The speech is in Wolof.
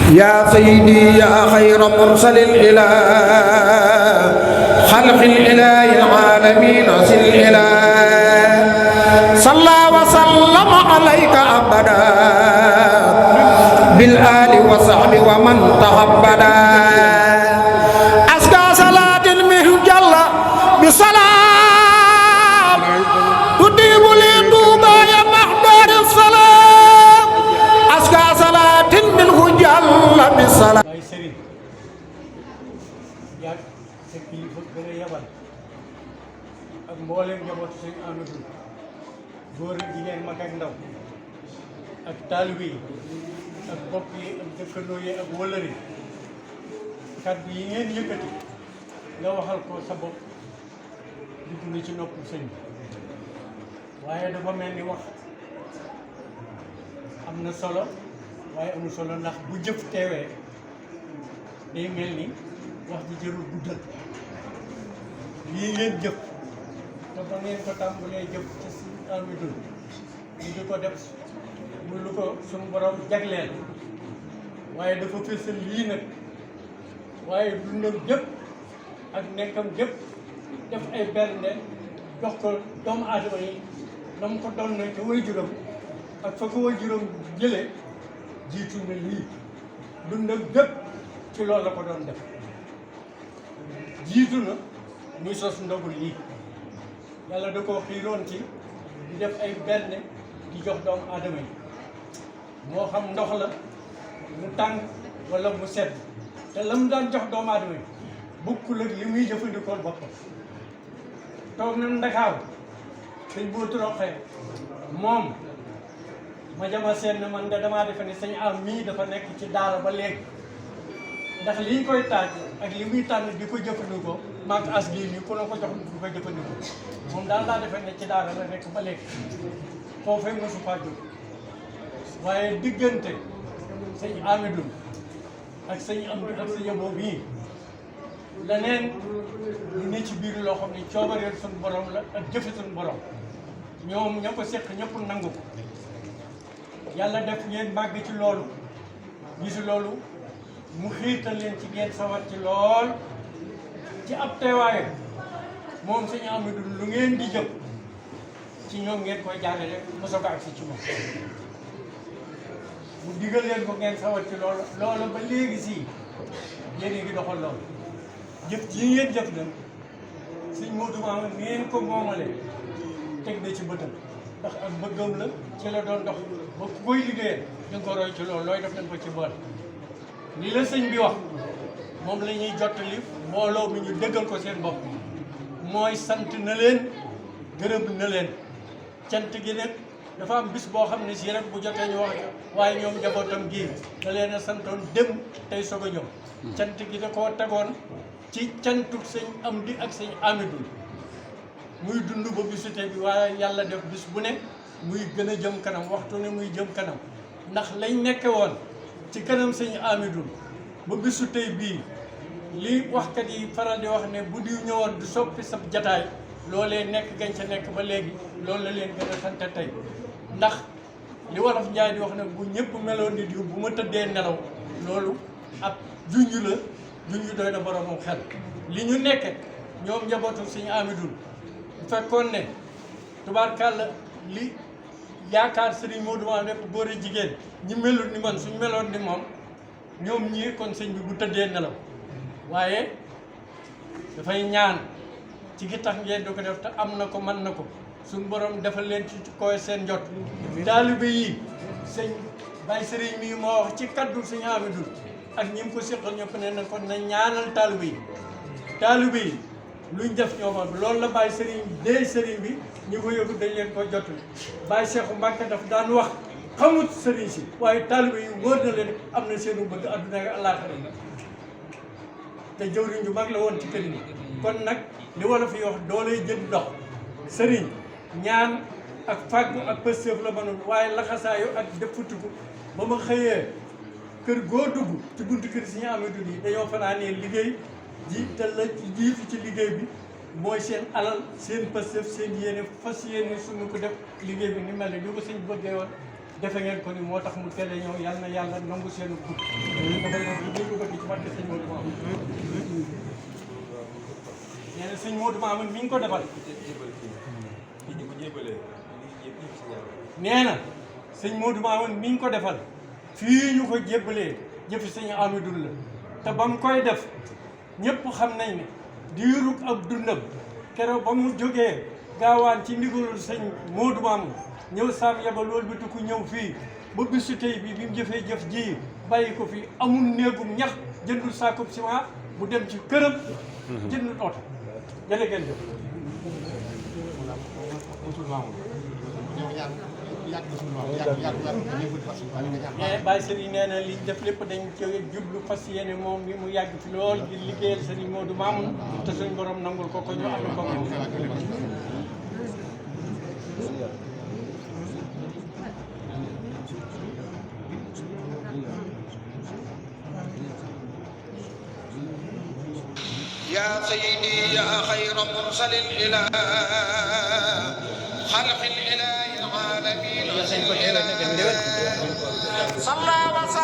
يا سيدي يا خير مرسل الإله خلق الإله العالمين سل الإله صلى وسلم عليك أبدا بالآل وصحب ومن تهبدا أزكى صلاة منه جل بسلام تديب لي طوبى يا محضر السلام أزكى صلاة منه جل بسلام ay sëriñ yaag sa kilifa gën a yabal ak mbooleem njabootu sëñ Hamidoune góor ak jigéen mag ak ndaw ak taalibe yi ak bokk yi ak dëkkandoo yi ak wëllëri kàddu yi ngeen yëkkati nga waxal ko sa bopp dugg na ci noppu sëñ bi waaye dafa mel ni wax am na solo waaye amul solo ndax bu jëf teewee day mel ni wax ji jërul guddal lii ngeen jëf te ba ngeen ko tàmbalee jëf ci si Hamidoune ñu di ko def mu lu ko suñu borom jagleel waaye dafa fësal lii nag waaye dundam gépp ak nekkam gépp def ay bernde jox ko doomu aadama yi na mu ko doon na te way juróom ak fa ko way juróom jëlee jiitu na lii dundam gépp ci loolu la ko doon def jiitu na muy sos ndogul lii yàlla da koo xiiroon ci di def ay berne di jox doomu aadama yi moo xam ndox la mu tàng wala mu sedd te la mu daan jox doomu aadama yi bokkul ak li muy jëfandikoon boppam toog na Ndakaaru sëñ boo troxee moom ma jama seen na man de damaa defe ne sëñ am mii dafa nekk ci daara ba léegi ndax liñ koy taaj ak li muy tànn di ko jëfandikoo maak as gii nii ku la ko jox du ko jëfandikoo moom daal laa defe ne ci daara la nekk ba léegi foofee mosu faa jóg waaye diggante sëñ Hamidoune ak sëñ am ak sëñ boobu bii leneen lu ne ci biir loo xam ne coobareel suñu borom la ak jëfe suñu borom ñoom ña ko seq ñëpp nangu ko yàlla def ngeen màgg ci loolu gisu loolu mu xiirtal leen ci ngeen sawar ci lool ci ab teewaayam moom sëñ Hamidoune lu ngeen di jëf ci ñoom ngeen koy jaarale mosoo ko agsi ci moom mu digal leen ko ngeen sawar ci loolu loolu ba léegi si yéen a ngi doxal loolu jëf ji ngeen jëf nag sëñ Modou Mamoune ngeen ko moomale teg na ci bëtam ndax ak bëggam la ci la doon dox ba ku koy liggéeyal da nga ko roy ci loolu looy def nañ ko ci boole ni la sëñ bi wax moom la ñuy jottali mbooloo mi ñu déggal ko seen bopp mooy sant na leen gërëm na leen cant gi nag dafa am bis boo xam ne si rek bu jotee ñu wax waaye ñoom njabootam gii da leen a santoon dem tey soog a ñëw cant gi da koo tegoon ci cantu sëñ Amdi ak sëñ Hamidoune muy dund ba bisu tey bi waaye yàlla def bis bu ne muy gën a jëm kanam waxtu ne muy jëm kanam ndax lañ nekke woon ci kanam sëñ Hamidoune ba bisu tey bii li waxkat yi faral di wax ne bu diw ñëwoon du soppi sab jataay loolee nekk gañ ca nekk ba léegi loolu la leen gën a sant tey ndax li wolof Njaay di wax ne bu ñëpp meloon ni diw bu ma tëddee nelaw loolu ab junj la junj doy na boromam xel li ñu nekke ñoom njabootu sëñ Hamidoune bu fekkoon ne tubaarkàlla li yaakaar sëriñ Modou Mamoune nekk góor a jigéen ñi melul ni man suñ meloon ni moom ñoom ñii kon sëñ bi bu tëddee nelaw waaye dafay ñaan ci gi tax ngeen di ko def te am na ko mën na ko suñ borom defal leen ci koy seen jot taalibe yi sëñ Baye sëriñ mi moo wax ci kaddu sëñ Hamidoune ak ñi mu ko séqal ñëpp ne na kon na ñaanal taalibe yi luñ def ñoomam loolu la Baye sëriñ dee sëriñ bi ñu ko yóbbu dañ leen ko jottali Baye Cheikh Mbacke daf daan wax xamut sëriñ si waaye taalibe yi wóor na leen am na seenu bëgg adduna ak àllaaxira te jëwriñ ju mag la woon ci kër yi kon nag li wala fi wax doolay jënd dox sëriñ ñaan ak fàggu ak pëstéef la mënoon waaye laxasaayu ak defutiku ba ma xëyee kër goo dugg ci buntu kër si ñu Hamidoune yi dañoo fanaanee liggéey ji te la jiitu ci liggéey bi mooy seen alal seen pëstéef seen yéene fas yéene suñu ko def liggéey bi ni mel ne ñu ko sëñ bëggee woon defe ngeen ko ni moo tax mu teel a ñëw yal na yàlla nangu seen gudd dafa leen lu dégg bëgg ci barke sëñ Modou Mamoune nee na sëñ Modou Mamoune mi ñu ko defal nee na sëñ Modou Mamoune mi ñu ko defal fii ñu ko jébbalee jëfi sëñ Hamidoune la te ba mu koy def ñëpp xam nañ ne diirug ab dundam keroog ba mu jógee gaawaan ci ndigalul sëñ Modou Mamoune ñëw saam yaba loolu bi ku ñëw fii ba bisu tey bi mu jëfee jëf ji bàyyi ko fii amul néegum ñax jëndul saakub ciment bu dem ci këram jëndul oto jële ngeen jëf mais Baye Serigne nee na liñ def lépp dañ ci jublu fas yéene moom mi mu yàgg fi lool ngir liggéeyal Serigne Modou Mamoune te suñ borom nangul ko ñu ànd ko moom يا سيدي يا خير مرسل إلى خلق الإله العالمين صلى وسلم